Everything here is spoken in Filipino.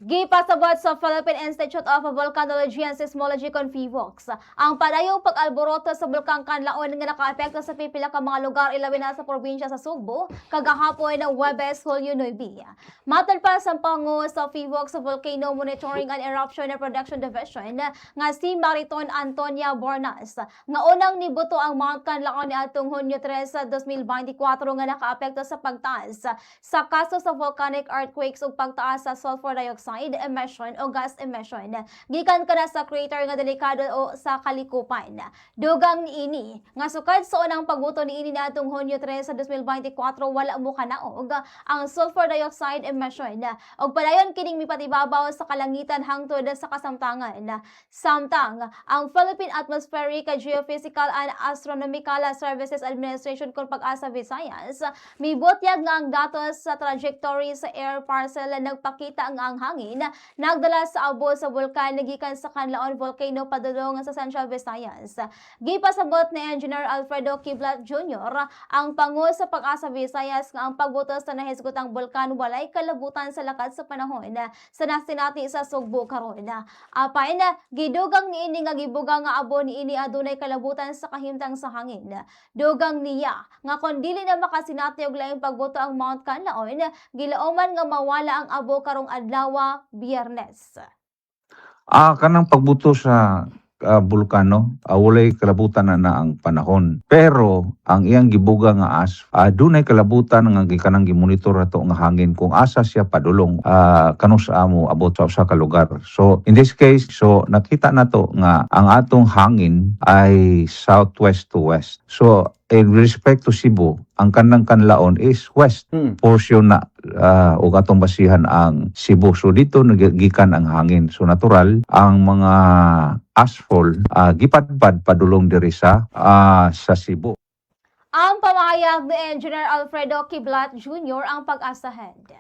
Gipasabot sa Philippine Institute of Volcanology and Seismology Confivox ang padayong pag-alboroto sa Bulkang Kanlaon nga nakaapekto sa pipila ka mga lugar ilabi na sa probinsya sa Sugbo kagahapon ng Huwebes, Hulyo 9. Matod pa sa pangu sa Fivox Volcano Monitoring and Eruption and Production Division nga si Mariton Antonia Bornas nga unang nibuto ang Mount Kanlaon niadtong Hunyo 3, 2024 nga nakaapekto sa pagtaas sa kaso sa volcanic earthquakes ug pagtaas sa sulfur dioxide emission o gas emission gikan kana sa crater nga delikado o sa kalikupan. Dugang niini nga sukad sa unang pagbuto niini niadtong Hunyo 3 sa 2024 wala mo kanaog ang sulfur dioxide emission ug padayon kining mipatibabaw sa kalangitan hangtod sa kasamtangan. Samtang ang Philippine Atmospheric, Geophysical and Astronomical Services Administration kon Pag-asa Visayas mibutyag nga ang datos sa trajectory sa air parcel nagpakita nga ang hangin nagdala sa abo sa bulkan gikan sa Kanlaon Volcano padulong sa Central Visayas. Gipasabot ni Engineer Alfredo Kiblat Jr. ang pangu sa Pag-asa Visayas nga ang pagbutos sa nahisgotang bulkan walay kalabutan sa lakad sa panahon sa nasinati sa Sugbo karon. Apay na gidugang niini nga gibuga nga abo niini adunay kalabutan sa kahimtang sa hangin. Dugang niya nga kon dili na makasinati og laing pagbuto ang Mount Kanlaon gilauman nga mawala ang abo karong adlaw Biyernes. Kanang pagbuto sa bulkano, walay kalabutan na ang panahon. Pero ang iyang gibuga nga dunay kalabutan nga gikanang gimonitor ato nga hangin kung asa siya padulong kano sa amo abot sa usa ka lugar. So in this case, nakita nato nga ang atong hangin ay southwest to west. So in respect to Cebu, ang kanang Kanlaon is west portion na o atong basihan ang Cebu. So dito nagigikan ang hangin. So natural ang mga asphalt gipadpad padulong diri sa Cebu. Ang pamahayag ni Engineer Alfredo Kiblat Jr. ang Pag-asa Head.